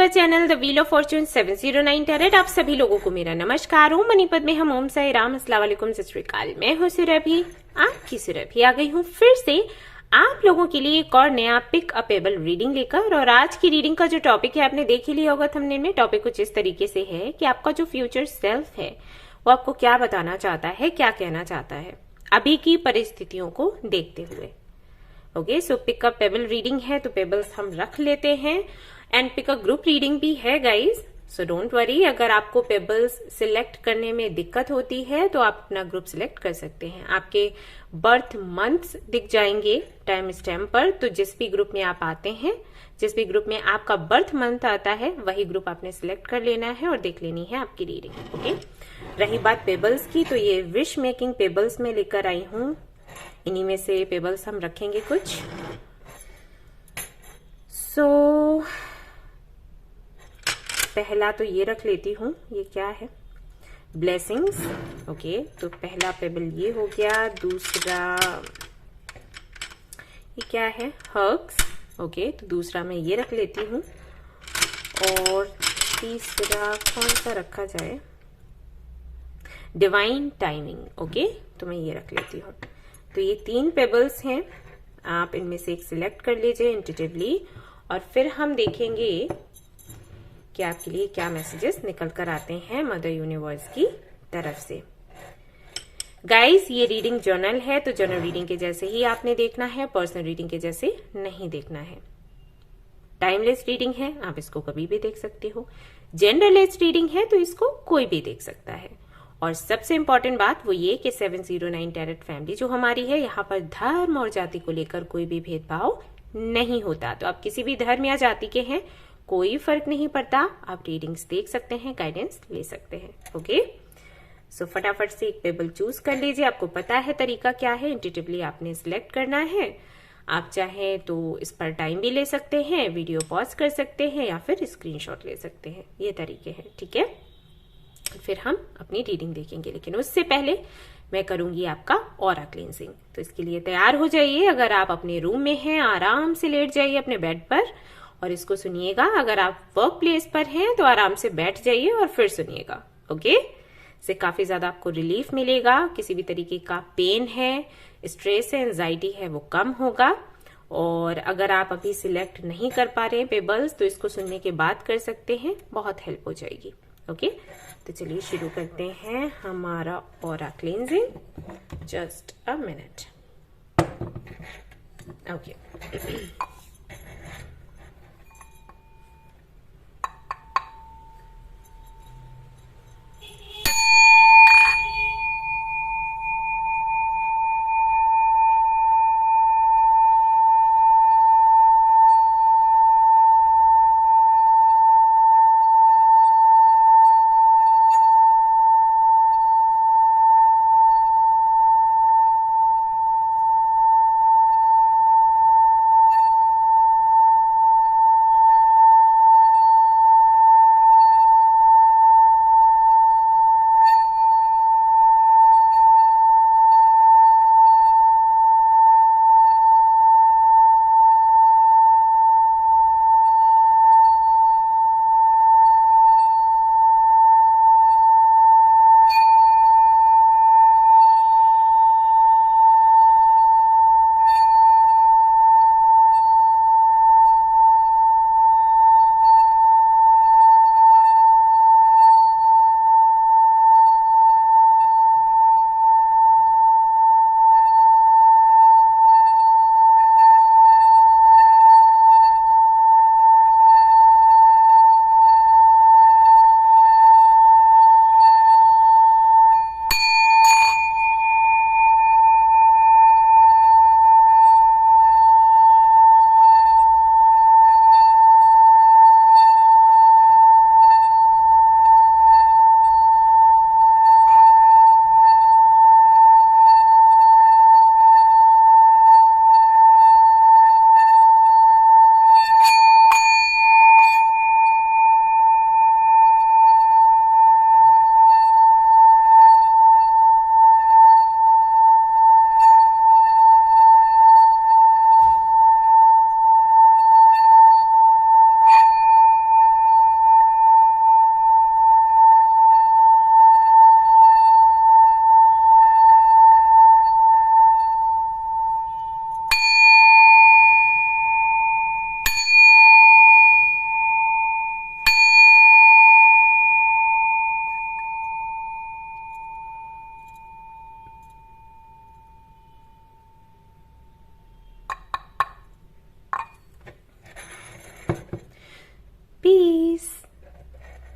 Our channel the wheel of fortune 709 tarot. आप सभी लोगों को मेरा नमस्कार। ओम मणिपद में हम ओम साई राम, अस्सलाम वालेकुम, सत श्री अकाल। मैं हूं सुरभि, आपकी सुरभि आ गई हूं फिर से आप लोगों के लिए एक और नया पिक अपेबल रीडिंग लेकर। और आज की रीडिंग का जो टॉपिक है आपने देख ही लिया होगा थंबनेल में। टॉपिक कुछ इस तरीके से है कि आपका जो फ्यूचर सेल्फ है वो आपको क्या बताना चाहता है, क्या कहना चाहता है अभी की परिस्थितियों को देखते हुए। Okay, so pick a pebble reading है तो पेबल्स हम रख लेते हैं। And pick a group reading भी है गाइज, सो डोंट वरी। अगर आपको पेबल्स सिलेक्ट करने में दिक्कत होती है तो आप अपना ग्रुप सिलेक्ट कर सकते हैं। आपके बर्थ मंथ्स दिख जाएंगे टाइम स्टैम्प पर, तो जिस भी ग्रुप में आप आते हैं, जिस भी ग्रुप में आपका बर्थ मंथ आता है वही ग्रुप आपने सिलेक्ट कर लेना है और देख लेनी है आपकी रीडिंग। ओके, रही बात पेबल्स की, तो ये विश मेकिंग पेबल्स में लेकर आई हूं। इन्हीं में से पेबल्स हम रखेंगे कुछ। सो पहला तो ये रख लेती हूँ, ये क्या है, ब्लेसिंग्स। ओके, तो पहला पेबल ये हो गया। दूसरा ये क्या है, हग्स। ओके, तो दूसरा मैं ये रख लेती हूँ। और तीसरा कौन सा रखा जाए, डिवाइन टाइमिंग। ओके, तो मैं ये रख लेती हूँ। तो ये 3 पेबल्स हैं, आप इनमें से एक सिलेक्ट कर लीजिए इंट्यूटिवली और फिर हम देखेंगे कि आपके लिए क्या मैसेजेस निकल कर आते हैं मदर यूनिवर्स की तरफ से। गाइस, ये रीडिंग जर्नल है तो जर्नल रीडिंग के जैसे ही आपने देखना है, पर्सनल रीडिंग के जैसे नहीं देखना है। टाइमलेस रीडिंग है, आप इसको कभी भी देख सकते हो। जेंडरलेस रीडिंग है तो इसको कोई भी देख सकता है। और सबसे इंपॉर्टेंट बात वो ये कि 709 टैरेट फैमिली जो हमारी है, यहाँ पर धर्म और जाति को लेकर कोई भी भेदभाव नहीं होता। तो आप किसी भी धर्म या जाति के हैं, कोई फर्क नहीं पड़ता, आप रीडिंग्स देख सकते हैं, गाइडेंस ले सकते हैं। ओके, सो फटाफट से एक पेबल चूज कर लीजिए। आपको पता है तरीका क्या है, इंट्यूटिवली आपने सिलेक्ट करना है। आप चाहें तो इस पर टाइम भी ले सकते हैं, वीडियो पॉज कर सकते हैं या फिर स्क्रीनशॉट ले सकते हैं, ये तरीके हैं। ठीक है, फिर हम अपनी रीडिंग देखेंगे, लेकिन उससे पहले मैं करूंगी आपका ऑरा क्लींजिंग। तो इसके लिए तैयार हो जाइए। अगर आप अपने रूम में हैं, आराम से लेट जाइए अपने बेड पर और इसको सुनिएगा। अगर आप वर्क प्लेस पर हैं तो आराम से बैठ जाइए और फिर सुनिएगा। ओके, इससे काफी ज्यादा आपको रिलीफ मिलेगा। किसी भी तरीके का पेन है, स्ट्रेस है, एंजाइटी है, वो कम होगा। और अगर आप अभी सिलेक्ट नहीं कर पा रहे हैं पेबल्स तो इसको सुनने के बाद कर सकते हैं, बहुत हेल्प हो जाएगी। ओके, तो चलिए शुरू करते हैं हमारा aura cleansing. Just a minute. Okay,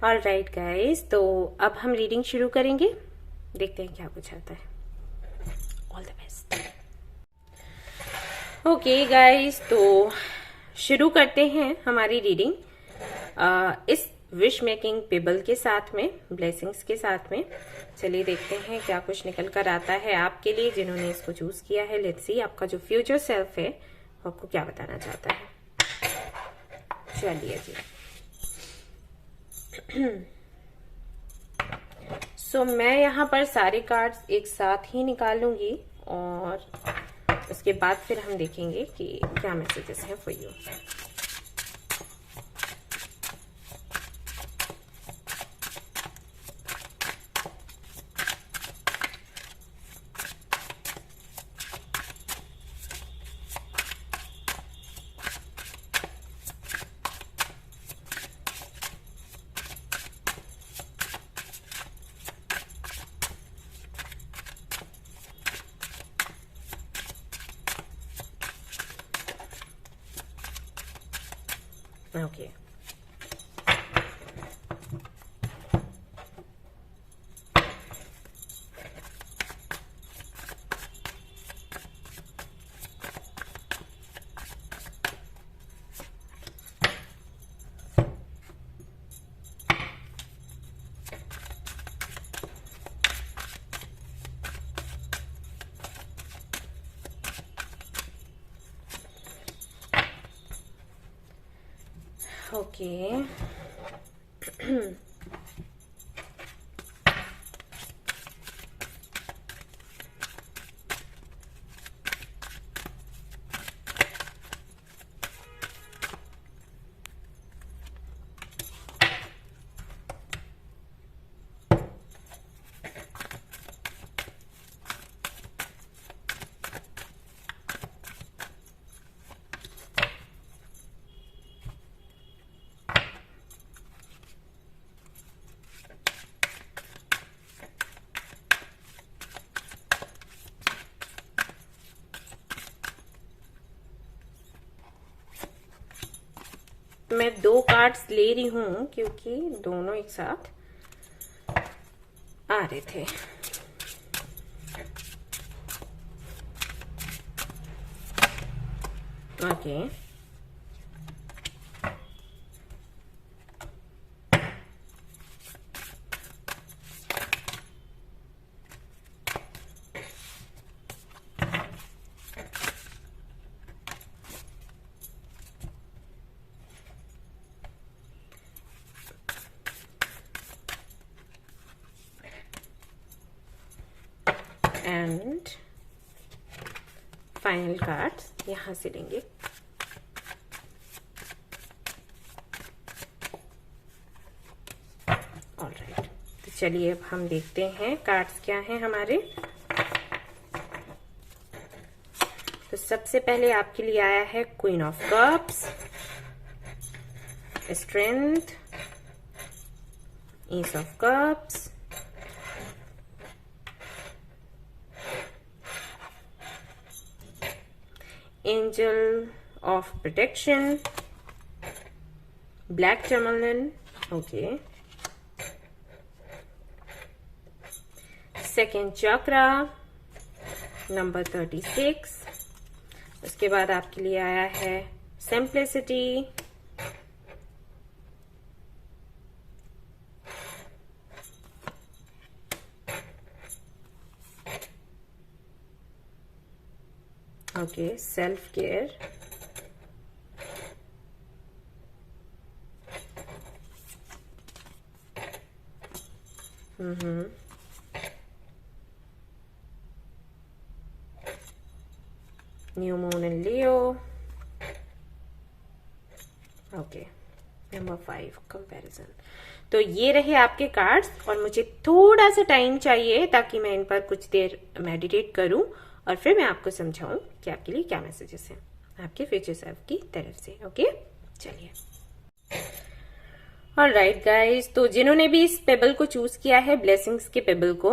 all right guys, तो अब हम रीडिंग शुरू करेंगे, देखते हैं क्या कुछ आता है। All the best. Okay guys, तो शुरू करते हैं हमारी रीडिंग इस विश मेकिंग पेबल के साथ में, ब्लेसिंग्स के साथ में। चलिए देखते हैं क्या कुछ निकल कर आता है आपके लिए जिन्होंने इसको चूज किया है। लेट्स सी आपका जो फ्यूचर सेल्फ है वो आपको क्या बताना चाहता है। चलिए जी। सो मैं यहाँ पर सारे कार्ड्स एक साथ ही निकालूंगी और उसके बाद फिर हम देखेंगे कि क्या मैसेजेस हैं फॉर यू। Okay. Okay. मैं 2 कार्ड्स ले रही हूं क्योंकि दोनों एक साथ आ रहे थे। ओके, एंड फाइनल कार्ड्स यहां से लेंगे। ऑलराइट, तो चलिए अब हम देखते हैं कार्ड्स क्या हैं हमारे। तो सबसे पहले आपके लिए आया है queen of cups, strength, S of cups, angel of protection, black tourmaline, okay, second chakra, number 36। उसके बाद आपके लिए आया है simplicity, okay, self care, new moon in Leo, okay, number 5 comparison. तो ये रहे आपके कार्ड्स और मुझे थोड़ा सा टाइम चाहिए ताकि मैं इन पर कुछ देर मेडिटेट करूं और फिर मैं आपको समझाऊं कि आपके लिए क्या मैसेजेस हैं आपके फ्यूचर सेल्फ की तरफ से। ओके, चलिए। ऑलराइट गाइस, तो जिन्होंने भी इस पेबल को चूज किया है, ब्लेसिंग्स के पेबल को,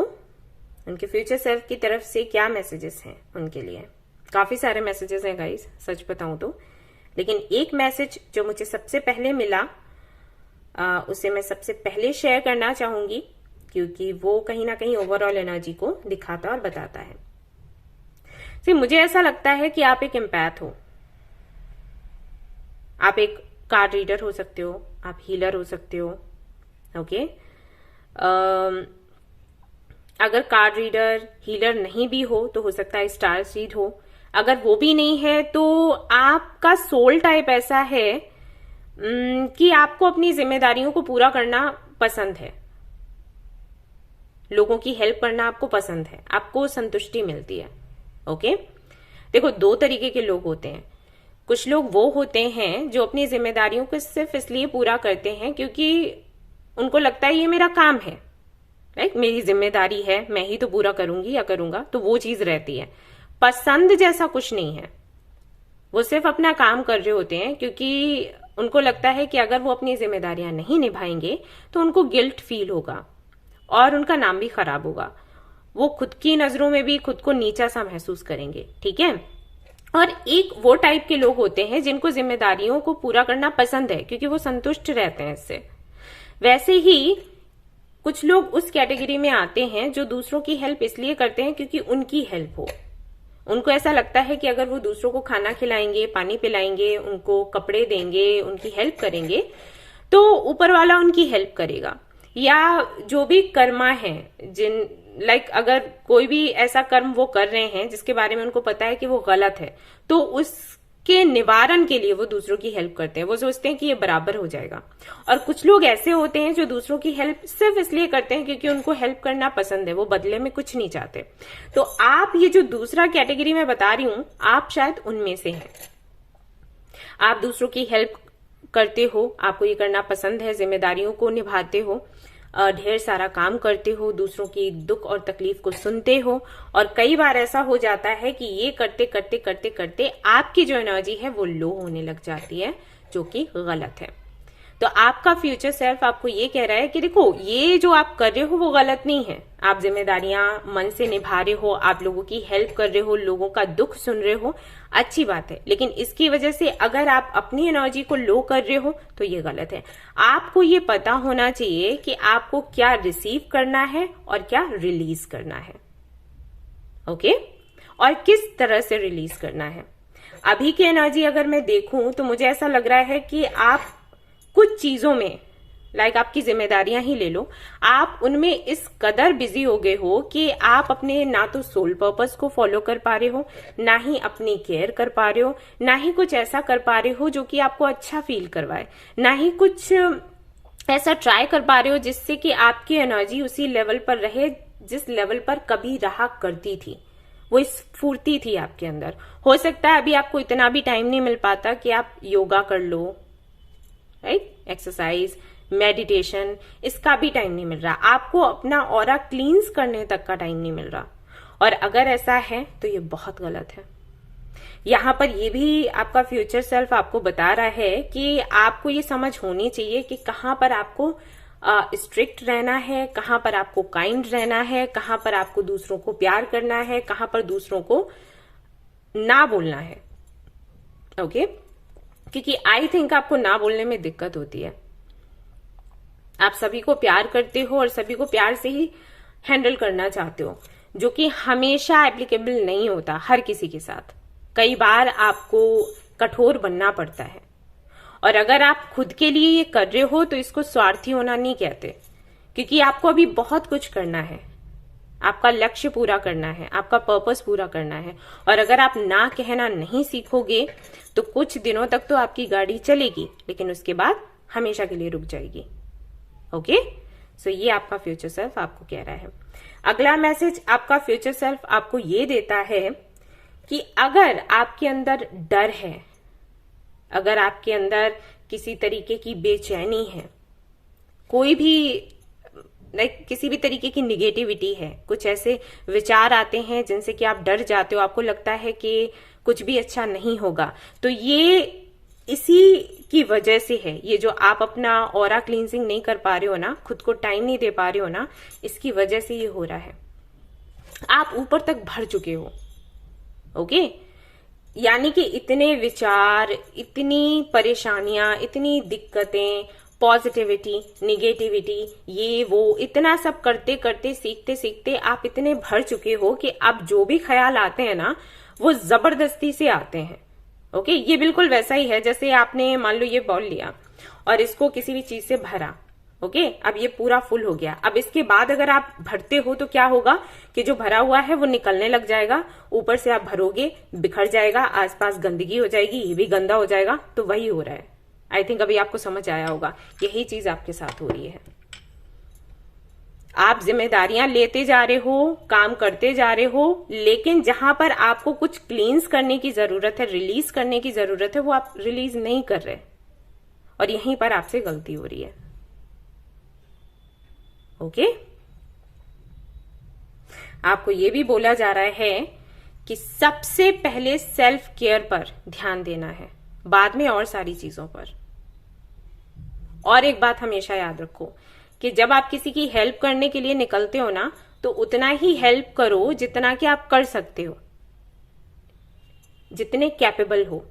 उनके फ्यूचर सेल्फ की तरफ से क्या मैसेजेस हैं उनके लिए। काफी सारे मैसेजेस हैं गाइस, सच बताऊं तो, लेकिन एक मैसेज जो मुझे सबसे पहले मिला उसे मैं सबसे पहले शेयर करना चाहूंगी, क्योंकि वो कहीं ना कहीं ओवरऑल एनर्जी को दिखाता और बताता है। मुझे ऐसा लगता है कि आप एक एम्पैथ हो, आप एक कार्ड रीडर हो सकते हो, आप हीलर हो सकते हो। ओके, अगर कार्ड रीडर हीलर नहीं भी हो तो हो सकता है स्टार सीड हो। अगर वो भी नहीं है तो आपका सोल टाइप ऐसा है कि आपको अपनी जिम्मेदारियों को पूरा करना पसंद है, लोगों की हेल्प करना आपको पसंद है, आपको संतुष्टि मिलती है। ओके, देखो दो तरीके के लोग होते हैं। कुछ लोग वो होते हैं जो अपनी जिम्मेदारियों को सिर्फ इसलिए पूरा करते हैं क्योंकि उनको लगता है ये मेरा काम है, राइट, मेरी जिम्मेदारी है, मैं ही तो पूरा करूंगी या करूंगा, तो वो चीज रहती है। पसंद जैसा कुछ नहीं है, वो सिर्फ अपना काम कर रहे होते हैं क्योंकि उनको लगता है कि अगर वो अपनी जिम्मेदारियां नहीं निभाएंगे तो उनको गिल्ट फील होगा और उनका नाम भी खराब होगा, वो खुद की नजरों में भी खुद को नीचा सा महसूस करेंगे। ठीक है, और एक वो टाइप के लोग होते हैं जिनको जिम्मेदारियों को पूरा करना पसंद है क्योंकि वो संतुष्ट रहते हैं इससे। वैसे ही कुछ लोग उस कैटेगरी में आते हैं जो दूसरों की हेल्प इसलिए करते हैं क्योंकि उनकी हेल्प हो। उनको ऐसा लगता है कि अगर वो दूसरों को खाना खिलाएंगे, पानी पिलाएंगे, उनको कपड़े देंगे, उनकी हेल्प करेंगे तो ऊपर वाला उनकी हेल्प करेगा। या जो भी कर्मा है, अगर कोई भी ऐसा कर्म वो कर रहे हैं जिसके बारे में उनको पता है कि वो गलत है, तो उसके निवारण के लिए वो दूसरों की हेल्प करते हैं। वो सोचते हैं कि ये बराबर हो जाएगा। और कुछ लोग ऐसे होते हैं जो दूसरों की हेल्प सिर्फ इसलिए करते हैं क्योंकि उनको हेल्प करना पसंद है, वो बदले में कुछ नहीं चाहते। तो आप ये जो दूसरा कैटेगरी में बता रही हूं, आप शायद उनमें से हैं। आप दूसरों की हेल्प करते हो, आपको ये करना पसंद है, जिम्मेदारियों को निभाते हो, ढेर सारा काम करते हो, दूसरों की दुख और तकलीफ को सुनते हो। और कई बार ऐसा हो जाता है कि ये करते करते करते करते आपकी जो एनर्जी है वो लो होने लग जाती है, जो कि गलत है। तो आपका फ्यूचर सेल्फ आपको ये कह रहा है कि देखो, ये जो आप कर रहे हो वो गलत नहीं है। आप जिम्मेदारियां मन से निभा रहे हो, आप लोगों की हेल्प कर रहे हो, लोगों का दुख सुन रहे हो, अच्छी बात है। लेकिन इसकी वजह से अगर आप अपनी एनर्जी को लो कर रहे हो तो ये गलत है। आपको ये पता होना चाहिए कि आपको क्या रिसीव करना है और क्या रिलीज करना है। ओके, और किस तरह से रिलीज करना है। अभी की एनर्जी अगर मैं देखूं तो मुझे ऐसा लग रहा है कि आप कुछ चीजों में, आपकी जिम्मेदारियां ही ले लो, आप उनमें इस कदर बिजी हो गए हो कि आप अपने ना तो सोल पर्पस को फॉलो कर पा रहे हो, ना ही अपनी केयर कर पा रहे हो, ना ही कुछ ऐसा कर पा रहे हो जो कि आपको अच्छा फील करवाए, ना ही कुछ ऐसा ट्राई कर पा रहे हो जिससे कि आपकी एनर्जी उसी लेवल पर रहे जिस लेवल पर कभी रहा करती थी। वो स्फूर्ति थी आपके अंदर। हो सकता है अभी आपको इतना भी टाइम नहीं मिल पाता कि आप योगा कर लो, राइट, एक्सरसाइज, मेडिटेशन, इसका भी टाइम नहीं मिल रहा। आपको अपना ऑरा क्लींस करने तक का टाइम नहीं मिल रहा। और अगर ऐसा है तो ये बहुत गलत है। यहां पर ये भी आपका फ्यूचर सेल्फ आपको बता रहा है कि आपको ये समझ होनी चाहिए कि कहां पर आपको स्ट्रिक्ट रहना है, कहां पर आपको काइंड रहना है, कहां पर आपको दूसरों को प्यार करना है, कहां पर दूसरों को ना बोलना है। ओके, क्योंकि आई थिंक आपको ना बोलने में दिक्कत होती है। आप सभी को प्यार करते हो और सभी को प्यार से ही हैंडल करना चाहते हो, जो कि हमेशा एप्लीकेबल नहीं होता हर किसी के साथ। कई बार आपको कठोर बनना पड़ता है। और अगर आप खुद के लिए ये कर रहे हो तो इसको स्वार्थी होना नहीं कहते, क्योंकि आपको अभी बहुत कुछ करना है, आपका लक्ष्य पूरा करना है, आपका पर्पस पूरा करना है। और अगर आप ना कहना नहीं सीखोगे तो कुछ दिनों तक तो आपकी गाड़ी चलेगी, लेकिन उसके बाद हमेशा के लिए रुक जाएगी। ओके, सो ये आपका फ्यूचर सेल्फ आपको कह रहा है। अगला मैसेज आपका फ्यूचर सेल्फ आपको ये देता है कि अगर आपके अंदर डर है, अगर आपके अंदर किसी तरीके की बेचैनी है, कोई भी किसी भी तरीके की निगेटिविटी है, कुछ ऐसे विचार आते हैं जिनसे कि आप डर जाते हो, आपको लगता है कि कुछ भी अच्छा नहीं होगा, तो ये इसी की वजह से है। ये जो आप अपना ऑरा क्लींसिंग नहीं कर पा रहे हो ना, खुद को टाइम नहीं दे पा रहे हो ना, इसकी वजह से ये हो रहा है। आप ऊपर तक भर चुके हो। ओके, यानी कि इतने विचार, इतनी परेशानियां, इतनी दिक्कतें, पॉजिटिविटी, निगेटिविटी, ये वो इतना सब करते करते सीखते सीखते आप इतने भर चुके हो कि अब जो भी ख्याल आते हैं ना वो जबरदस्ती से आते हैं। ओके, ये बिल्कुल वैसा ही है जैसे आपने मान लो ये बॉल लिया और इसको किसी भी चीज से भरा। ओके, अब ये पूरा फुल हो गया। अब इसके बाद अगर आप भरते हो तो क्या होगा कि जो भरा हुआ है वो निकलने लग जाएगा, ऊपर से आप भरोगे बिखर जाएगा, आसपास गंदगी हो जाएगी, ये भी गंदा हो जाएगा। तो वही हो रहा है। आई थिंक अभी आपको समझ आया होगा, यही चीज आपके साथ हो रही है। आप जिम्मेदारियां लेते जा रहे हो, काम करते जा रहे हो, लेकिन जहां पर आपको कुछ क्लींस करने की जरूरत है, रिलीज करने की जरूरत है, वो आप रिलीज नहीं कर रहे और यहीं पर आपसे गलती हो रही है। ओके, आपको ये भी बोला जा रहा है कि सबसे पहले सेल्फ केयर पर ध्यान देना है, बाद में और सारी चीजों पर। और एक बात हमेशा याद रखो कि जब आप किसी की हेल्प करने के लिए निकलते हो ना, तो उतना ही हेल्प करो जितना कि आप कर सकते हो, जितने कैपेबल हो।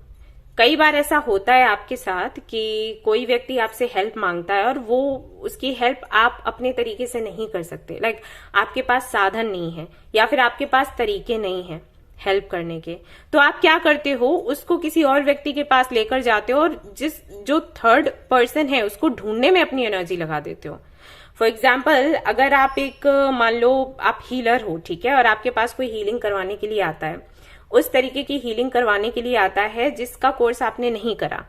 कई बार ऐसा होता है आपके साथ कि कोई व्यक्ति आपसे हेल्प मांगता है और वो उसकी हेल्प आप अपने तरीके से नहीं कर सकते। लाइक आपके पास साधन नहीं है या फिर आपके पास तरीके नहीं है हेल्प करने के, तो आप क्या करते हो, उसको किसी और व्यक्ति के पास लेकर जाते हो और जो थर्ड पर्सन है उसको ढूंढने में अपनी एनर्जी लगा देते हो। फॉर एग्जाम्पल, अगर आप एक मान लो आप हीलर हो, ठीक है, और आपके पास कोई हीलिंग करवाने के लिए आता है, उस तरीके की हीलिंग करवाने के लिए आता है जिसका कोर्स आपने नहीं करा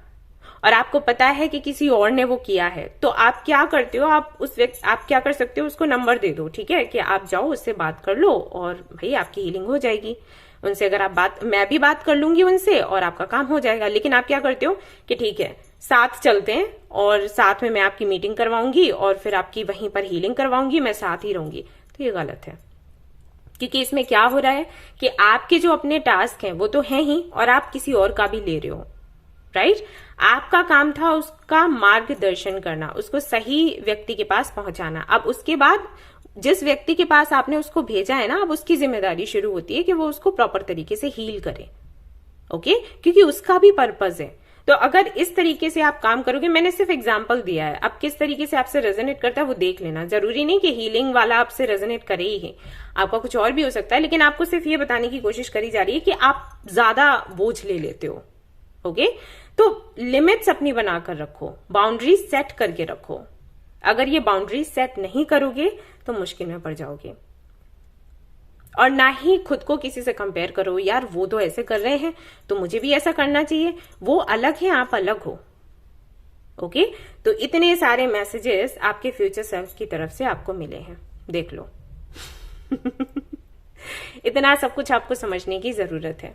और आपको पता है कि किसी और ने वो किया है, तो आप क्या करते हो, आप क्या कर सकते हो, उसको नंबर दे दो, ठीक है, कि आप जाओ उससे बात कर लो और भाई आपकी हीलिंग हो जाएगी। उनसे अगर आप मैं भी बात कर लूंगी उनसे और आपका काम हो जाएगा। लेकिन आप क्या करते हो कि ठीक है साथ चलते हैं और साथ में मैं आपकी मीटिंग करवाऊंगी और फिर आपकी वहीं पर हीलिंग करवाऊंगी, मैं साथ ही रहूंगी। तो ये गलत है, क्योंकि इसमें क्या हो रहा है कि आपके जो अपने टास्क हैं वो तो हैं ही और आप किसी और का भी ले रहे हो, राइट। आपका काम था उसका मार्गदर्शन करना, उसको सही व्यक्ति के पास पहुंचाना। अब उसके बाद जिस व्यक्ति के पास आपने उसको भेजा है ना, अब उसकी जिम्मेदारी शुरू होती है कि वो उसको प्रॉपर तरीके से हील करे। ओके, क्योंकि उसका भी पर्पज है। तो अगर इस तरीके से आप काम करोगे, मैंने सिर्फ एग्जांपल दिया है, अब किस तरीके से आपसे रेजोनेट करता है वो देख लेना। जरूरी नहीं कि हीलिंग वाला आपसे रेजोनेट करे ही है, आपका कुछ और भी हो सकता है, लेकिन आपको सिर्फ ये बताने की कोशिश करी जा रही है कि आप ज्यादा बोझ ले लेते हो। ओके, तो लिमिट्स अपनी बनाकर रखो, बाउंड्रीज सेट करके रखो। अगर ये बाउंड्रीज सेट नहीं करोगे तो मुश्किल में पड़ जाओगे। और ना ही खुद को किसी से कंपेयर करो, यार वो तो ऐसे कर रहे हैं तो मुझे भी ऐसा करना चाहिए। वो अलग है, आप अलग हो। ओके, तो इतने सारे मैसेजेस आपके फ्यूचर सेल्फ की तरफ से आपको मिले हैं, देख लो। इतना सब कुछ आपको समझने की जरूरत है।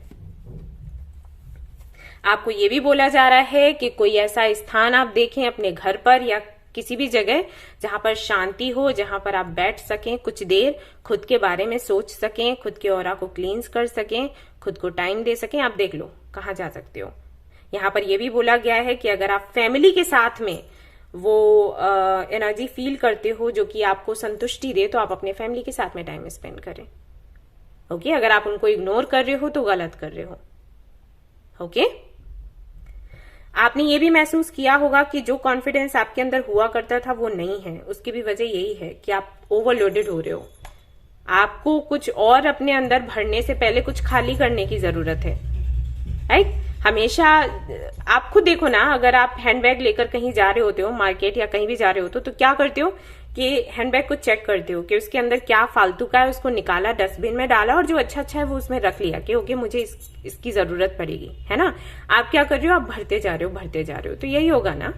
आपको ये भी बोला जा रहा है कि कोई ऐसा स्थान आप देखें अपने घर पर या किसी भी जगह जहां पर शांति हो, जहां पर आप बैठ सकें, कुछ देर खुद के बारे में सोच सकें, खुद के ऑरा को क्लींस कर सकें, खुद को टाइम दे सकें। आप देख लो कहाँ जा सकते हो। यहाँ पर यह भी बोला गया है कि अगर आप फैमिली के साथ में वो एनर्जी फील करते हो जो कि आपको संतुष्टि दे, तो आप अपने फैमिली के साथ में टाइम स्पेंड करें। ओके, अगर आप उनको इग्नोर कर रहे हो तो गलत कर रहे हो। ओके, आपने ये भी महसूस किया होगा कि जो कॉन्फिडेंस आपके अंदर हुआ करता था वो नहीं है। उसकी भी वजह यही है कि आप ओवरलोडेड हो रहे हो। आपको कुछ और अपने अंदर भरने से पहले कुछ खाली करने की जरूरत है, राइट। हमेशा आप खुद देखो ना, अगर आप हैंडबैग लेकर कहीं जा रहे होते हो, मार्केट या कहीं भी जा रहे होते हो, तो क्या करते हो कि हैंडबैग को चेक करते हो कि उसके अंदर क्या फालतू का है, उसको निकाला, डस्टबिन में डाला और जो अच्छा अच्छा है वो उसमें रख लिया कि ओके मुझे इसकी जरूरत पड़ेगी, है ना। आप क्या कर रहे हो, आप भरते जा रहे हो, भरते जा रहे हो। तो यही होगा ना।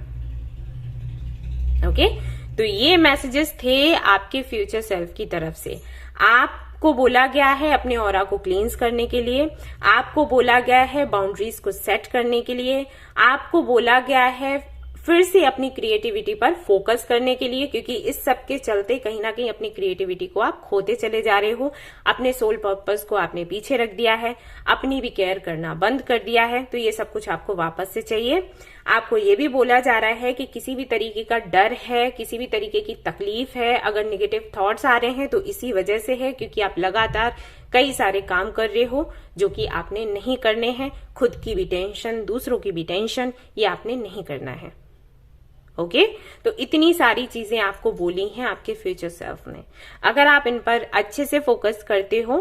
ओके, तो ये मैसेजेस थे आपके फ्यूचर सेल्फ की तरफ से। आपको बोला गया है अपने ऑरा को क्लींस करने के लिए, आपको बोला गया है बाउंड्रीज को सेट करने के लिए, आपको बोला गया है फिर से अपनी क्रिएटिविटी पर फोकस करने के लिए, क्योंकि इस सब के चलते कहीं ना कहीं अपनी क्रिएटिविटी को आप खोते चले जा रहे हो। अपने सोल पर्पस को आपने पीछे रख दिया है, अपनी भी केयर करना बंद कर दिया है। तो ये सब कुछ आपको वापस से चाहिए। आपको ये भी बोला जा रहा है कि किसी भी तरीके का डर है, किसी भी तरीके की तकलीफ है, अगर नेगेटिव थॉट्स आ रहे हैं तो इसी वजह से है क्योंकि आप लगातार कई सारे काम कर रहे हो जो कि आपने नहीं करने हैं। खुद की भी टेंशन, दूसरों की भी टेंशन, ये आपने नहीं करना है। ओके तो इतनी सारी चीजें आपको बोली हैं आपके फ्यूचर सेल्फ ने। अगर आप इन पर अच्छे से फोकस करते हो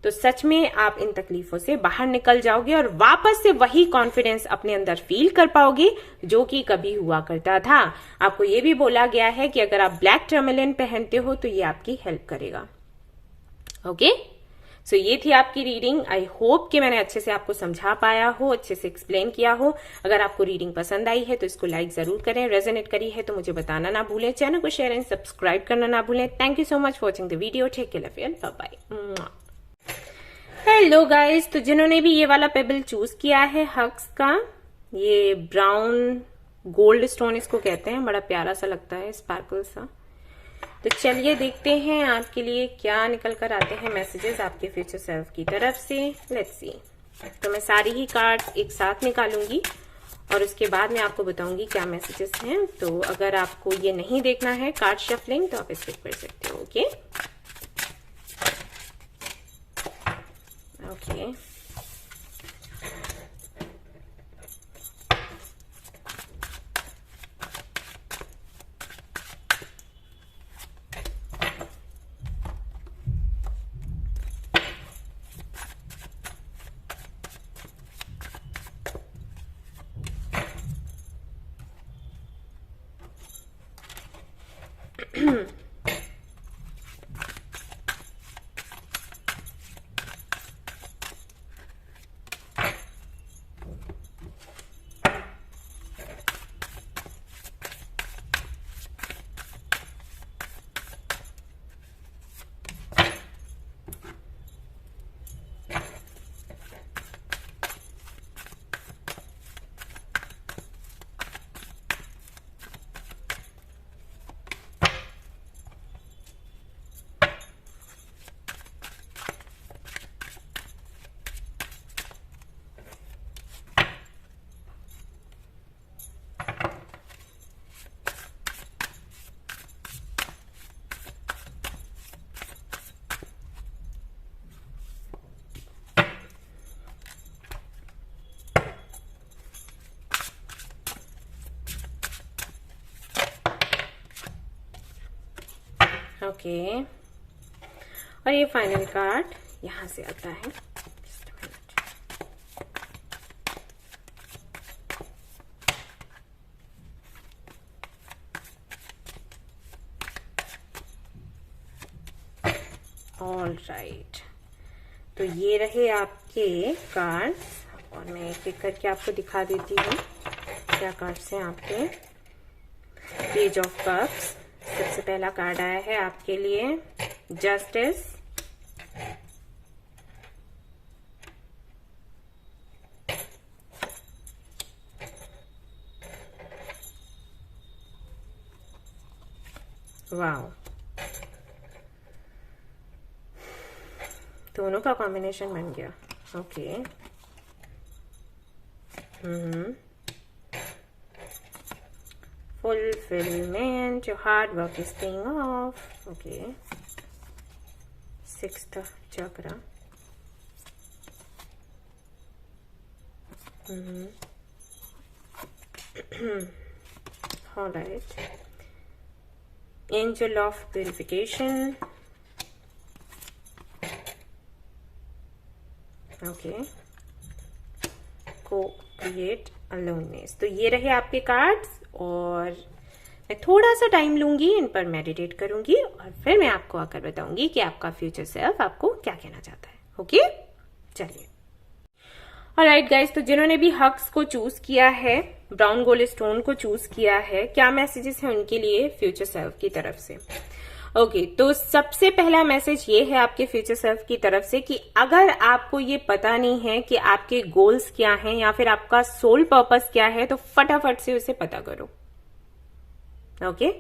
तो सच में आप इन तकलीफों से बाहर निकल जाओगे और वापस से वही कॉन्फिडेंस अपने अंदर फील कर पाओगे जो कि कभी हुआ करता था। आपको ये भी बोला गया है कि अगर आप ब्लैक टर्मलिन पहनते हो तो ये आपकी हेल्प करेगा। ओके सो ये थी आपकी रीडिंग। आई होप कि मैंने अच्छे से आपको समझा पाया हो, अच्छे से एक्सप्लेन किया हो। अगर आपको रीडिंग पसंद आई है तो इसको लाइक जरूर करें, रेजोनेट करी है तो मुझे बताना ना भूलें, चैनल को शेयर एंड सब्सक्राइब करना ना भूलें। Thank you so much for watching the video. Take care, love you, bye bye. Hello guys, तो जिन्होंने भी ये वाला पेबल चूज किया है हक्स का, ये ब्राउन गोल्ड स्टोन इसको कहते हैं, बड़ा प्यारा सा लगता है, स्पार्कल सा। तो चलिए देखते हैं आपके लिए क्या निकल कर आते हैं मैसेजेस आपके फ्यूचर सेल्फ की तरफ से। Let's see. तो मैं सारी ही कार्ड्स एक साथ निकालूंगी और उसके बाद मैं आपको बताऊंगी क्या मैसेजेस हैं। तो अगर आपको ये नहीं देखना है कार्ड शफलिंग तो आप स्किप कर सकते हो। ओके ओके ओके और ये फाइनल कार्ड यहां से आता है। ऑल राइट, तो ये रहे आपके कार्ड्स और मैं एक एक करके आपको दिखा देती हूँ क्या कार्ड्स हैं आपके। पेज ऑफ कप्स, सबसे पहला कार्ड आया है आपके लिए जस्टिस, वाओ, दोनों का कॉम्बिनेशन बन गया। Okay fulfillment, your hard work is paying off. Okay, sixth chakra. All right, angel of purification. Okay, co-create aloneness. तो ये रहे आपके कार्ड्स और मैं थोड़ा सा टाइम लूंगी, इन पर मेडिटेट करूंगी और फिर मैं आपको आकर बताऊंगी कि आपका फ्यूचर सेल्फ आपको क्या कहना चाहता है। ओके चलिए। ऑलराइट गाइस, तो जिन्होंने भी हक्स को चूज किया है, ब्राउन गोल्ड स्टोन को चूज किया है, क्या मैसेजेस हैं उनके लिए फ्यूचर सेल्फ की तरफ से। ओके तो सबसे पहला मैसेज ये है आपके फ्यूचर सेल्फ की तरफ से कि अगर आपको ये पता नहीं है कि आपके गोल्स क्या हैं या फिर आपका सोल पर्पस क्या है तो फटाफट से उसे पता करो। ओके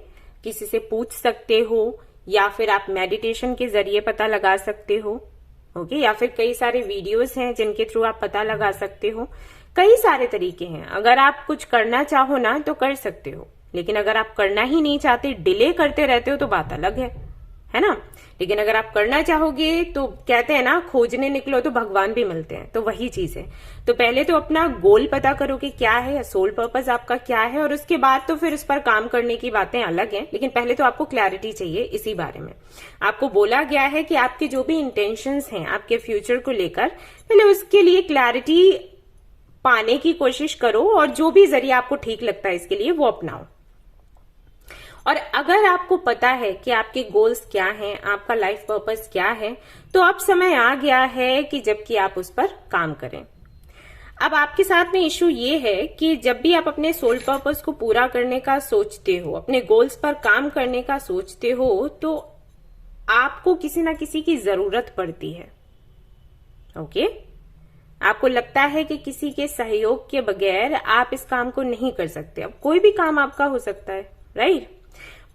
किसी से पूछ सकते हो या फिर आप मेडिटेशन के जरिए पता लगा सकते हो। ओके या फिर कई सारे वीडियोस हैं जिनके थ्रू आप पता लगा सकते हो। कई सारे तरीके हैं। अगर आप कुछ करना चाहो ना तो कर सकते हो, लेकिन अगर आप करना ही नहीं चाहते, डिले करते रहते हो तो बात अलग है। है ना। लेकिन अगर आप करना चाहोगे तो कहते हैं ना, खोजने निकलो तो भगवान भी मिलते हैं, तो वही चीज है। तो पहले तो अपना गोल पता करो कि क्या है, या सोल पर्पस आपका क्या है, और उसके बाद तो फिर उस पर काम करने की बातें अलग हैं। लेकिन पहले तो आपको क्लैरिटी चाहिए इसी बारे में। आपको बोला गया है कि आपके जो भी इंटेंशंस हैं आपके फ्यूचर को लेकर, पहले उसके लिए क्लैरिटी पाने की कोशिश करो, और जो भी जरिया आपको ठीक लगता है इसके लिए वो अपनाओ। और अगर आपको पता है कि आपके गोल्स क्या हैं, आपका लाइफ पर्पस क्या है, तो अब समय आ गया है कि जबकि आप उस पर काम करें। अब आपके साथ में इशू ये है कि जब भी आप अपने सोल पर्पस को पूरा करने का सोचते हो, अपने गोल्स पर काम करने का सोचते हो, तो आपको किसी ना किसी की जरूरत पड़ती है। ओके, आपको लगता है कि किसी के सहयोग के बगैर आप इस काम को नहीं कर सकते। अब कोई भी काम आपका हो सकता है, राइट,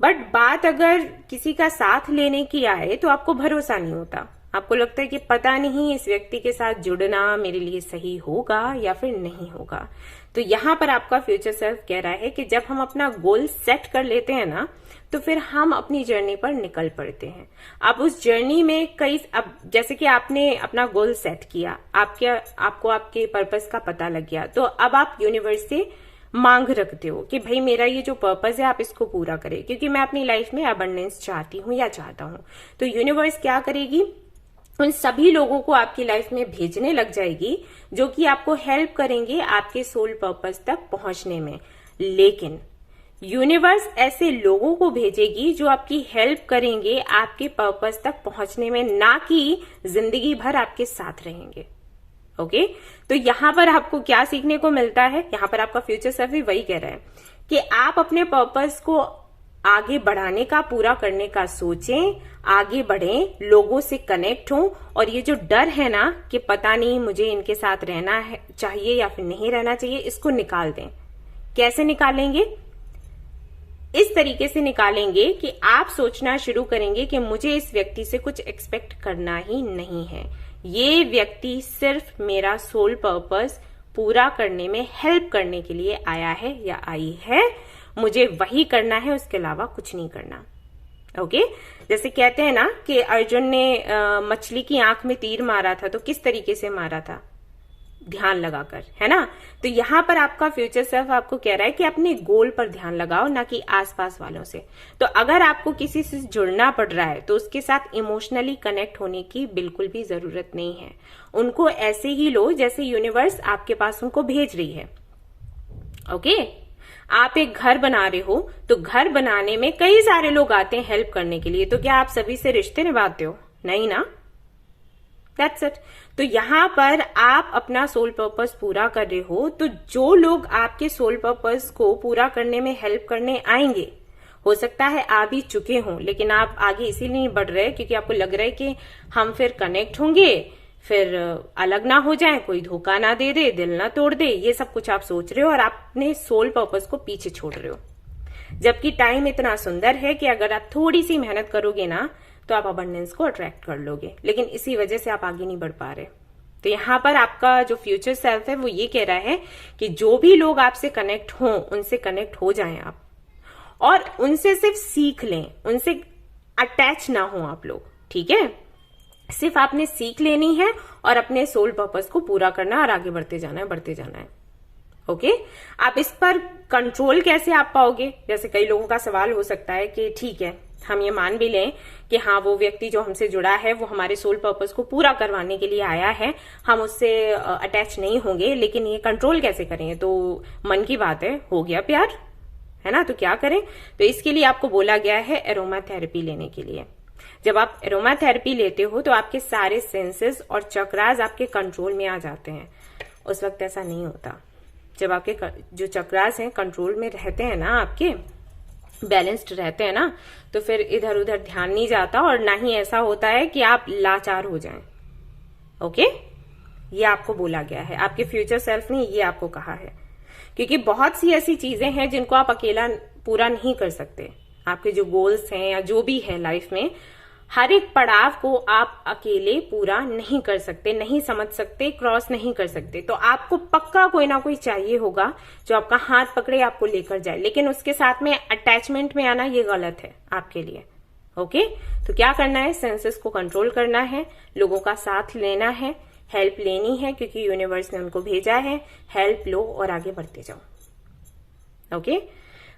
बट बात अगर किसी का साथ लेने की आए तो आपको भरोसा नहीं होता। आपको लगता है कि पता नहीं इस व्यक्ति के साथ जुड़ना मेरे लिए सही होगा या फिर नहीं होगा। तो यहां पर आपका फ्यूचर सेल्फ कह रहा है कि जब हम अपना गोल सेट कर लेते हैं ना, तो फिर हम अपनी जर्नी पर निकल पड़ते हैं। अब उस जर्नी में अब जैसे कि आपने अपना गोल सेट किया, आपको आपके पर्पस का पता लग गया, तो अब आप यूनिवर्स से मांग रखते हो कि भाई मेरा ये जो पर्पस है आप इसको पूरा करें, क्योंकि मैं अपनी लाइफ में अबंडेंस चाहती हूँ या चाहता हूँ। तो यूनिवर्स क्या करेगी, उन सभी लोगों को आपकी लाइफ में भेजने लग जाएगी जो कि आपको हेल्प करेंगे आपके सोल पर्पस तक पहुंचने में। लेकिन यूनिवर्स ऐसे लोगों को भेजेगी जो आपकी हेल्प करेंगे आपके पर्पस तक पहुंचने में, ना कि जिंदगी भर आपके साथ रहेंगे। ओके, तो यहां पर आपको क्या सीखने को मिलता है, यहां पर आपका फ्यूचर सेल्फ भी वही कह रहा है कि आप अपने पर्पस को आगे बढ़ाने का, पूरा करने का सोचें, आगे बढ़ें, लोगों से कनेक्ट हों, और ये जो डर है ना कि पता नहीं मुझे इनके साथ रहना है चाहिए या फिर नहीं रहना चाहिए, इसको निकाल दें। कैसे निकालेंगे? इस तरीके से निकालेंगे कि आप सोचना शुरू करेंगे कि मुझे इस व्यक्ति से कुछ एक्सपेक्ट करना ही नहीं है। ये व्यक्ति सिर्फ मेरा सोल पर्पस पूरा करने में हेल्प करने के लिए आया है या आई है, मुझे वही करना है, उसके अलावा कुछ नहीं करना। ओके, जैसे कहते हैं ना कि अर्जुन ने मछली की आंख में तीर मारा था, तो किस तरीके से मारा था? ध्यान लगाकर, है ना। तो यहां पर आपका फ्यूचर सेल्फ आपको कह रहा है कि अपने गोल पर ध्यान लगाओ, ना कि आसपास वालों से। तो अगर आपको किसी से जुड़ना पड़ रहा है तो उसके साथ इमोशनली कनेक्ट होने की बिल्कुल भी जरूरत नहीं है। उनको ऐसे ही लो जैसे यूनिवर्स आपके पास उनको भेज रही है। ओके, आप एक घर बना रहे हो तो घर बनाने में कई सारे लोग आते हैं हेल्प करने के लिए, तो क्या आप सभी से रिश्ते निभाते हो? नहीं ना। That's it। तो यहां पर आप अपना सोल पर्पस पूरा कर रहे हो, तो जो लोग आपके सोल पर्पस को पूरा करने में हेल्प करने आएंगे, हो सकता है आ भी चुके हों, लेकिन आप आगे इसीलिए नहीं बढ़ रहे क्योंकि आपको लग रहा है कि हम फिर कनेक्ट होंगे, फिर अलग ना हो जाए, कोई धोखा ना दे दे, दिल ना तोड़ दे, ये सब कुछ आप सोच रहे हो और आप अपने सोल पर्पस को पीछे छोड़ रहे हो। जबकि टाइम इतना सुंदर है कि अगर आप थोड़ी सी मेहनत करोगे ना तो आप अबंडेंस को अट्रैक्ट कर लोगे, लेकिन इसी वजह से आप आगे नहीं बढ़ पा रहे। तो यहाँ पर आपका जो फ्यूचर सेल्फ है वो ये कह रहा है कि जो भी लोग आपसे कनेक्ट हों उनसे कनेक्ट हो जाएं आप, और उनसे सिर्फ सीख लें, उनसे अटैच ना हो आप लोग। ठीक है, सिर्फ आपने सीख लेनी है और अपने सोल पर्पस को पूरा करना और आगे बढ़ते जाना है, बढ़ते जाना है। ओके, आप इस पर कंट्रोल कैसे आप पाओगे? जैसे कई लोगों का सवाल हो सकता है कि ठीक है, हम ये मान भी लें कि हाँ वो व्यक्ति जो हमसे जुड़ा है वो हमारे सोल पर्पस को पूरा करवाने के लिए आया है, हम उससे अटैच नहीं होंगे, लेकिन ये कंट्रोल कैसे करें? तो मन की बात है, हो गया प्यार, है ना। तो क्या करें? तो इसके लिए आपको बोला गया है एरोमा थेरेपी लेने के लिए। जब आप एरोमा थेरेपी लेते हो तो आपके सारे सेंसेस और चक्रास आपके कंट्रोल में आ जाते हैं। उस वक्त ऐसा नहीं होता। जब आपके जो चक्रास हैं कंट्रोल में रहते हैं ना, आपके बैलेंस्ड रहते हैं ना, तो फिर इधर उधर ध्यान नहीं जाता और ना ही ऐसा होता है कि आप लाचार हो जाएं। ओके, ये आपको बोला गया है, आपके फ्यूचर सेल्फ ने ये आपको कहा है, क्योंकि बहुत सी ऐसी चीजें हैं जिनको आप अकेला पूरा नहीं कर सकते। आपके जो गोल्स हैं या जो भी है लाइफ में, हर एक पड़ाव को आप अकेले पूरा नहीं कर सकते, नहीं समझ सकते, क्रॉस नहीं कर सकते। तो आपको पक्का कोई ना कोई चाहिए होगा जो आपका हाथ पकड़े, आपको लेकर जाए, लेकिन उसके साथ में अटैचमेंट में आना ये गलत है आपके लिए। ओके, तो क्या करना है, सेंसेस को कंट्रोल करना है, लोगों का साथ लेना है, हेल्प लेनी है क्योंकि यूनिवर्स ने उनको भेजा है, हेल्प लो और आगे बढ़ते जाओ। ओके,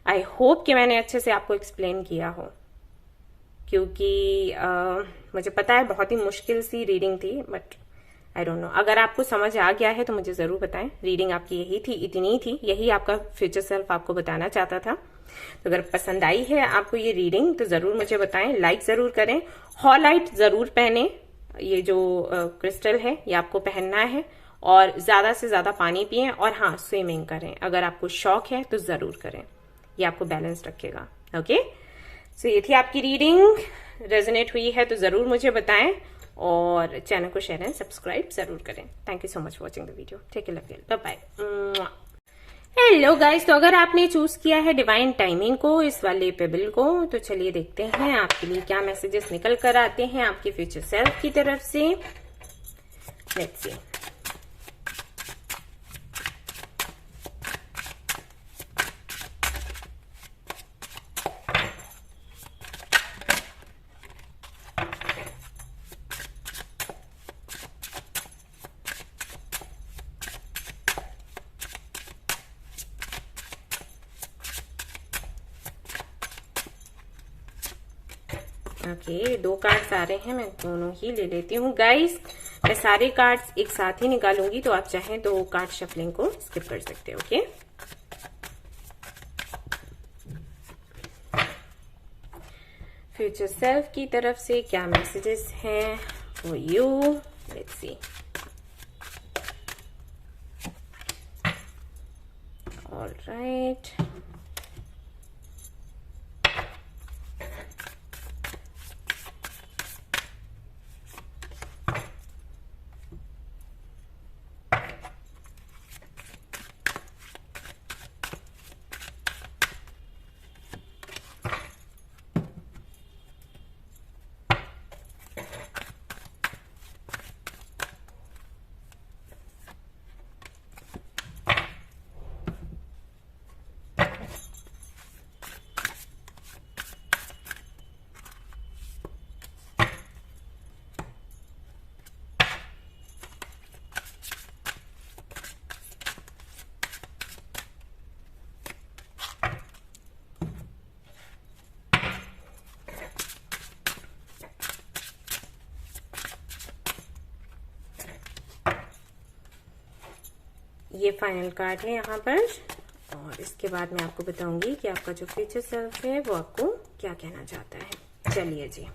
आई होप कि मैंने अच्छे से आपको एक्सप्लेन किया हो, क्योंकि मुझे पता है बहुत ही मुश्किल सी रीडिंग थी, बट आई डोंट नो, अगर आपको समझ आ गया है तो मुझे जरूर बताएं। रीडिंग आपकी यही थी, इतनी थी, यही आपका फ्यूचर सेल्फ आपको बताना चाहता था। तो अगर पसंद आई है आपको ये रीडिंग तो जरूर मुझे बताएं, लाइक जरूर करें, हॉलाइट जरूर पहने, ये जो क्रिस्टल है ये आपको पहनना है, और ज्यादा से ज्यादा पानी पिएं, और हाँ स्विमिंग करें, अगर आपको शौक है तो जरूर करें, ये आपको बैलेंस रखेगा। ओके, सो ये थी आपकी रीडिंग, रेजोनेट हुई है तो जरूर मुझे बताएं, और चैनल को शेयर एंड सब्सक्राइब जरूर करें। Thank you so much watching the video, take care, love you, bye bye. Hello guys, तो अगर आपने चूज किया है डिवाइन टाइमिंग को, इस वाले पेबल को, तो चलिए देखते हैं आपके लिए क्या मैसेजेस निकल कर आते हैं आपके फ्यूचर सेल्फ की तरफ से। Let's see. ओके, दो कार्ड्स आ रहे हैं, मैं दोनों ही ले लेती हूँ। गाइस, मैं सारे कार्ड्स एक साथ ही निकालूंगी, तो आप चाहें तो कार्ड शफलिंग को स्किप कर सकते हो। ओके, फ्यूचर सेल्फ की तरफ से क्या मैसेजेस हैं for you, let's see. Alright, ये फाइनल कार्ड है यहाँ पर, और इसके बाद मैं आपको बताऊंगी कि आपका जो फ्यूचर सेल्फ है वो आपको क्या कहना चाहता है। चलिए जी,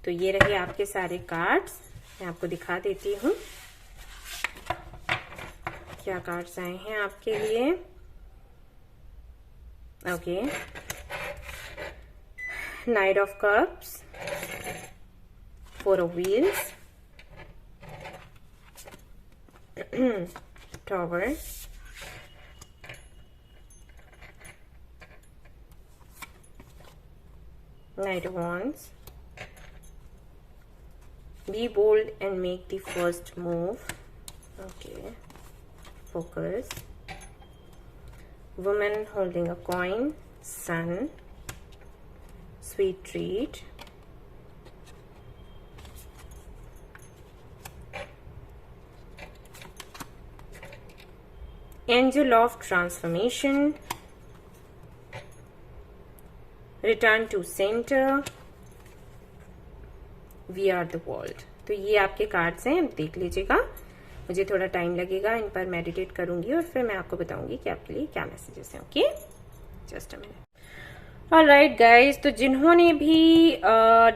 तो ये रहे आपके सारे कार्ड्स, मैं आपको दिखा देती हूँ क्या कार्ड्स आए हैं आपके लिए। Okay, night of cups, four of wheels, Tower, Knight of Wands, be bold and make the first move. Okay, focus, woman holding a coin, sun, sweet treat, angel of transformation, return to center, we are the world। तो ये आपके cards हैं, देख लीजिएगा, मुझे थोड़ा time लगेगा, इन पर मेडिटेट करूंगी और फिर मैं आपको बताऊंगी कि आपके लिए क्या मैसेजेस हैं। Okay, just a minute. Alright guys, तो जिन्होंने भी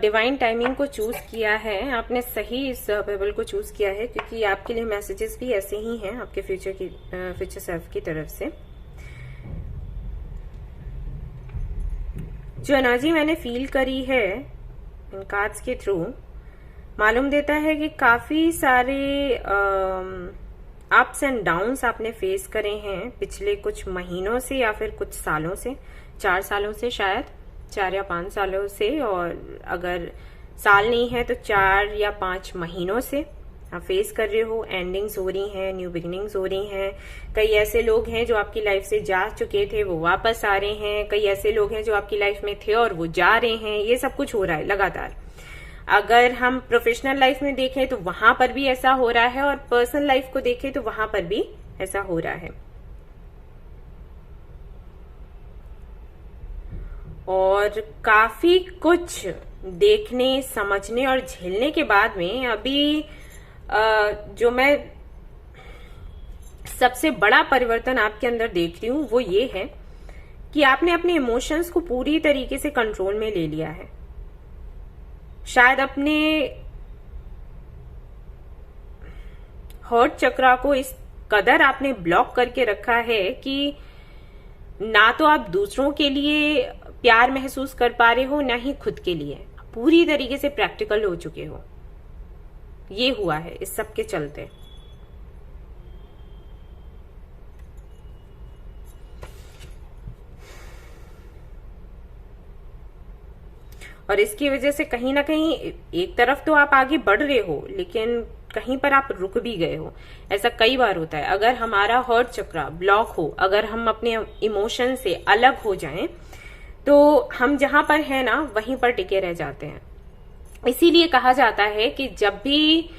डिवाइन टाइमिंग को चूज किया है, आपने सही इस पेबल को चूज किया है, क्योंकि आपके लिए मैसेजेस भी ऐसे ही हैं आपके फ्यूचर सेल्फ की तरफ से। जो एनर्जी मैंने फील करी है इन कार्ड्स के थ्रू, मालूम देता है कि काफी सारे अप्स एंड डाउन्स आपने फेस करे हैं पिछले कुछ महीनों से या फिर कुछ सालों से, 4 सालों से, शायद 4 या 5 सालों से, और अगर साल नहीं है तो 4 या 5 महीनों से। आप फेस कर रहे हो, एंडिंग्स हो रही हैं, न्यू बिगिनिंग्स हो रही हैं। कई ऐसे लोग हैं जो आपकी लाइफ से जा चुके थे, वो वापस आ रहे हैं। कई ऐसे लोग हैं जो आपकी लाइफ में थे और वो जा रहे हैं। ये सब कुछ हो रहा है लगातार। अगर हम प्रोफेशनल लाइफ में देखें तो वहां पर भी ऐसा हो रहा है, और पर्सनल लाइफ को देखें तो वहां पर भी ऐसा हो रहा है। और काफी कुछ देखने, समझने और झेलने के बाद में अभी जो मैं सबसे बड़ा परिवर्तन आपके अंदर देख रही हूं वो ये है कि आपने अपने इमोशंस को पूरी तरीके से कंट्रोल में ले लिया है। शायद अपने हर्ट चक्रा को इस कदर आपने ब्लॉक करके रखा है कि ना तो आप दूसरों के लिए प्यार महसूस कर पा रहे हो, ना ही खुद के लिए। पूरी तरीके से प्रैक्टिकल हो चुके हो। ये हुआ है इस सब के चलते। और इसकी वजह से कहीं ना कहीं एक तरफ तो आप आगे बढ़ रहे हो, लेकिन कहीं पर आप रुक भी गए हो। ऐसा कई बार होता है। अगर हमारा हर्ट चक्रा ब्लॉक हो, अगर हम अपने इमोशन से अलग हो जाएं, तो हम जहां पर है ना वहीं पर टिके रह जाते हैं। इसीलिए कहा जाता है कि जब भी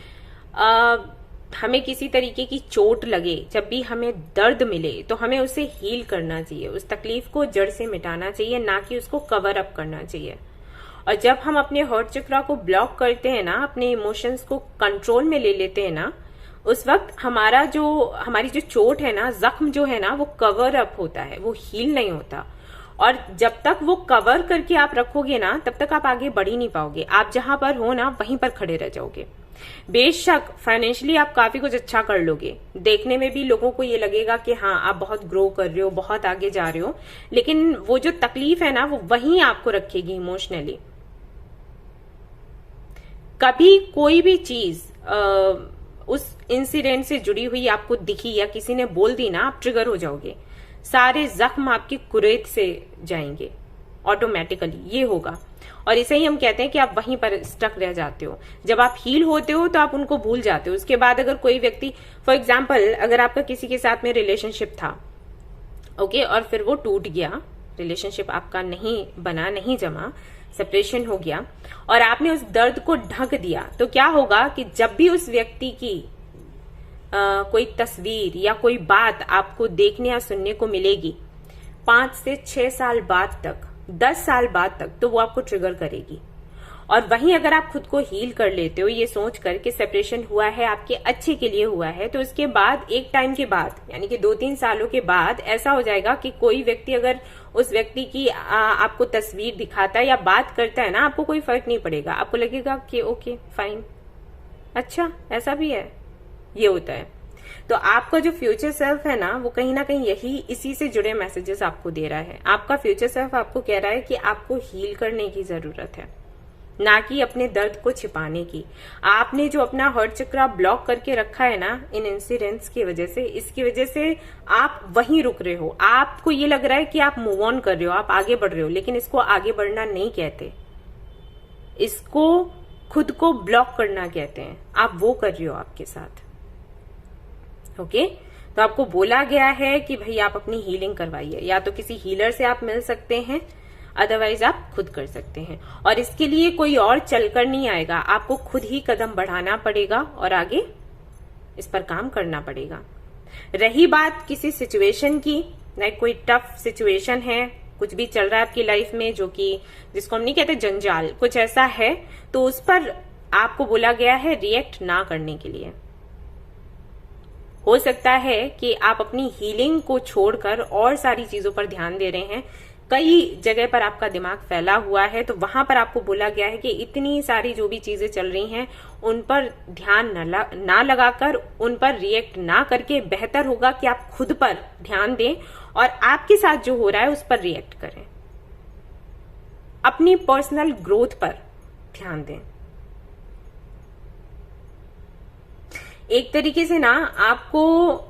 हमें किसी तरीके की चोट लगे, जब भी हमें दर्द मिले, तो हमें उसे हील करना चाहिए। उस तकलीफ को जड़ से मिटाना चाहिए, ना कि उसको कवर अप करना चाहिए। और जब हम अपने हर्ट चक्रा को ब्लॉक करते हैं ना, अपने इमोशंस को कंट्रोल में ले लेते हैं ना, उस वक्त हमारी जो चोट है ना, जख्म जो है ना, वो कवर अप होता है, वो हील नहीं होता। और जब तक वो कवर करके आप रखोगे ना, तब तक आप आगे बढ़ ही नहीं पाओगे। आप जहां पर हो ना, वहीं पर खड़े रह जाओगे। बेशक फाइनेंशियली आप काफी कुछ अच्छा कर लोगे, देखने में भी लोगों को ये लगेगा कि हाँ आप बहुत ग्रो कर रहे हो, बहुत आगे जा रहे हो, लेकिन वो जो तकलीफ है ना, वो वहीं आपको रखेगी इमोशनली। कभी कोई भी चीज उस इंसिडेंट से जुड़ी हुई आपको दिखी या किसी ने बोल दी ना, आप ट्रिगर हो जाओगे। सारे जख्म आपकी कुरेद से जाएंगे ऑटोमेटिकली, ये होगा। और इसे ही हम कहते हैं कि आप वहीं पर स्टक रह जाते हो। जब आप हील होते हो तो आप उनको भूल जाते हो। उसके बाद अगर कोई व्यक्ति, फॉर एग्जाम्पल, अगर आपका किसी के साथ में रिलेशनशिप था, ओके, और फिर वो टूट गया, रिलेशनशिप आपका नहीं बना, नहीं जमा, सेपरेशन हो गया, और आपने उस दर्द को ढक दिया, तो क्या होगा कि जब भी उस व्यक्ति की कोई तस्वीर या कोई बात आपको देखने या सुनने को मिलेगी, 5 से 6 साल बाद तक, 10 साल बाद तक, तो वो आपको ट्रिगर करेगी। और वहीं अगर आप खुद को हील कर लेते हो ये सोच कर कि सेपरेशन हुआ है आपके अच्छे के लिए हुआ है, तो उसके बाद एक टाइम के बाद, यानी कि 2-3 सालों के बाद ऐसा हो जाएगा कि कोई व्यक्ति अगर उस व्यक्ति की आपको तस्वीर दिखाता है या बात करता है ना, आपको कोई फर्क नहीं पड़ेगा। आपको लगेगा कि ओके फाइन, अच्छा ऐसा भी है। ये होता है। तो आपका जो फ्यूचर सेल्फ है ना, वो कहीं ना कहीं इसी से जुड़े मैसेजेस आपको दे रहा है। आपका फ्यूचर सेल्फ आपको कह रहा है कि आपको हील करने की जरूरत है, ना कि अपने दर्द को छिपाने की। आपने जो अपना हर्ट चक्रा ब्लॉक करके रखा है ना इन इंसिडेंट्स की वजह से, इसकी वजह से आप वहीं रुक रहे हो। आपको ये लग रहा है कि आप मूव ऑन कर रहे हो, आप आगे बढ़ रहे हो, लेकिन इसको आगे बढ़ना नहीं कहते, इसको खुद को ब्लॉक करना कहते हैं। आप वो कर रहे हो आपके साथ। ओके, तो आपको बोला गया है कि भाई आप अपनी हीलिंग करवाइए, या तो किसी हीलर से आप मिल सकते हैं, अदरवाइज आप खुद कर सकते हैं। और इसके लिए कोई और चलकर नहीं आएगा, आपको खुद ही कदम बढ़ाना पड़ेगा और आगे इस पर काम करना पड़ेगा। रही बात किसी सिचुएशन की, लाइक कोई टफ सिचुएशन है, कुछ भी चल रहा है आपकी लाइफ में जो कि जिसको हम नहीं कहते जंजाल, कुछ ऐसा है, तो उस पर आपको बोला गया है रिएक्ट ना करने के लिए। हो सकता है कि आप अपनी हीलिंग को छोड़कर और सारी चीजों पर ध्यान दे रहे हैं, कई जगह पर आपका दिमाग फैला हुआ है, तो वहां पर आपको बोला गया है कि इतनी सारी जो भी चीजें चल रही हैं उन पर ध्यान ना लगाकर, उन पर रिएक्ट ना करके, बेहतर होगा कि आप खुद पर ध्यान दें और आपके साथ जो हो रहा है उस पर रिएक्ट करें, अपनी पर्सनल ग्रोथ पर ध्यान दें। एक तरीके से ना आपको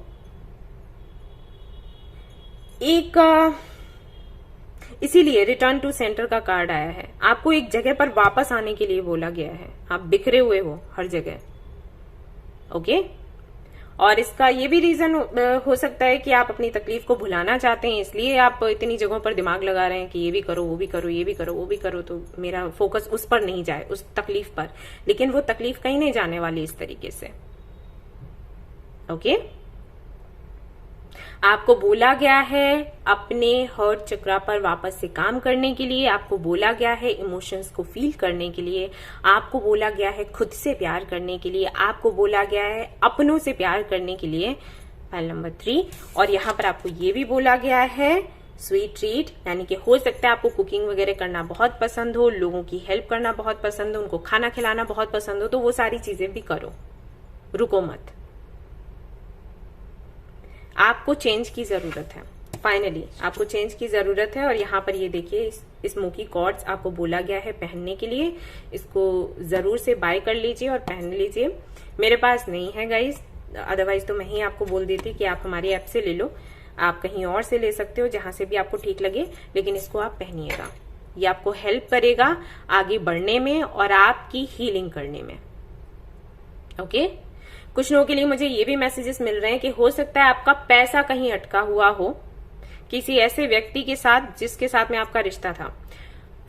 इसीलिए रिटर्न टू सेंटर का कार्ड आया है। आपको एक जगह पर वापस आने के लिए बोला गया है। आप बिखरे हुए हो हर जगह, ओके। और इसका ये भी रीजन हो सकता है कि आप अपनी तकलीफ को भुलाना चाहते हैं, इसलिए आप इतनी जगहों पर दिमाग लगा रहे हैं कि ये भी करो, वो भी करो, ये भी करो, वो भी करो, तो मेरा फोकस उस पर नहीं जाए, उस तकलीफ पर। लेकिन वो तकलीफ कहीं नहीं जाने वाली इस तरीके से। ओके। आपको बोला गया है अपने हर्ट चक्रा पर वापस से काम करने के लिए, आपको बोला गया है इमोशंस को फील करने के लिए, आपको बोला गया है खुद से प्यार करने के लिए, आपको बोला गया है अपनों से प्यार करने के लिए, फाइल नंबर 3। और यहाँ पर आपको ये भी बोला गया है स्वीट ट्रीट, यानी कि हो सकता है आपको कुकिंग वगैरह करना बहुत पसंद हो, लोगों की हेल्प करना बहुत पसंद हो, उनको खाना खिलाना बहुत पसंद हो, तो वो सारी चीजें भी करो, रुको मत। आपको चेंज की जरूरत है, फाइनली आपको चेंज की जरूरत है। और यहाँ पर ये देखिए स्मोकी कॉर्ड्स आपको बोला गया है पहनने के लिए, इसको जरूर से बाय कर लीजिए और पहन लीजिए। मेरे पास नहीं है गाइस, अदरवाइज तो मैं ही आपको बोल देती कि आप हमारी ऐप से ले लो, आप कहीं और से ले सकते हो, जहां से भी आपको ठीक लगे, लेकिन इसको आप पहनिएगा। ये आपको हेल्प करेगा आगे बढ़ने में और आपकी हीलिंग करने में। ओके। कुछ लोगों के लिए मुझे ये भी मैसेजेस मिल रहे हैं कि हो सकता है आपका पैसा कहीं अटका हुआ हो किसी ऐसे व्यक्ति के साथ जिसके साथ में आपका रिश्ता था।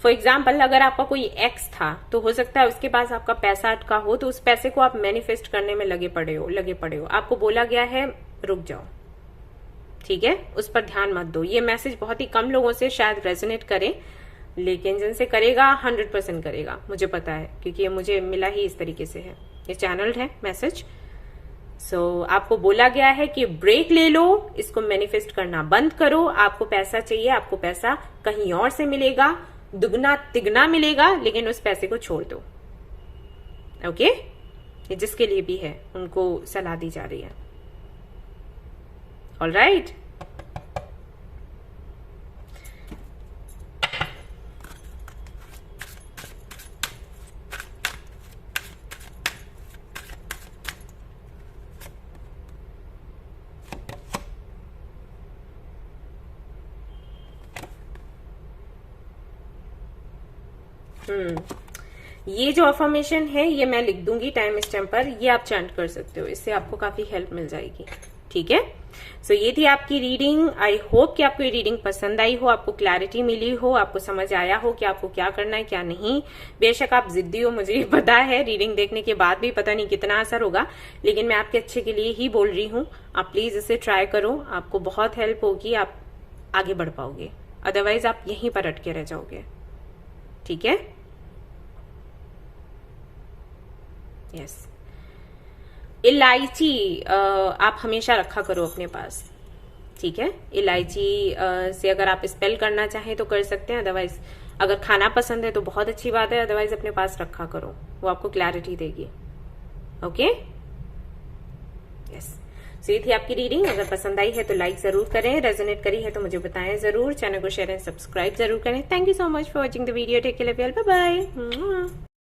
फॉर एग्जाम्पल, अगर आपका कोई एक्स था तो हो सकता है उसके पास आपका पैसा अटका हो, तो उस पैसे को आप मैनिफेस्ट करने में लगे पड़े हो। आपको बोला गया है रुक जाओ, ठीक है, उस पर ध्यान मत दो। ये मैसेज बहुत ही कम लोगों से शायद रेजोनेट करे, लेकिन जिनसे करेगा 100% करेगा, मुझे पता है, क्योंकि ये मुझे मिला ही इस तरीके से है, ये चैनल्ड है मैसेज। आपको बोला गया है कि ब्रेक ले लो, इसको मैनिफेस्ट करना बंद करो। आपको पैसा चाहिए, आपको पैसा कहीं और से मिलेगा, दुगना तिगना मिलेगा, लेकिन उस पैसे को छोड़ दो। ओके। ये जिसके लिए भी है उनको सलाह दी जा रही है। ऑलराइट। ये जो अफर्मेशन है ये मैं लिख दूंगी टाइम स्टैम्प पर, ये आप चैंट कर सकते हो, इससे आपको काफी हेल्प मिल जाएगी। ठीक है। सो ये थी आपकी रीडिंग। आई होप कि आपको ये रीडिंग पसंद आई हो, आपको क्लैरिटी मिली हो, आपको समझ आया हो कि आपको क्या करना है क्या नहीं। बेशक आप जिद्दी हो, मुझे ये पता है, रीडिंग देखने के बाद भी पता नहीं कितना असर होगा, लेकिन मैं आपके अच्छे के लिए ही बोल रही हूँ। आप प्लीज इसे ट्राई करो, आपको बहुत हेल्प होगी, आप आगे बढ़ पाओगे, अदरवाइज आप यहीं पर अटके रह जाओगे। ठीक है। यस। इलायची आप हमेशा रखा करो अपने पास। ठीक है। इलायची से अगर आप स्पेल करना चाहें तो कर सकते हैं, अदरवाइज अगर खाना पसंद है तो बहुत अच्छी बात है, अदरवाइज अपने पास रखा करो, वो आपको क्लैरिटी देगी। ओके। यस। सो ये थी आपकी रीडिंग। अगर पसंद आई है तो लाइक जरूर करें, रेजोनेट करी है तो मुझे बताएं जरूर, चैनल को शेयर एंड सब्सक्राइब जरूर करें। Thank you so much for watching the video. Take care, bye bye.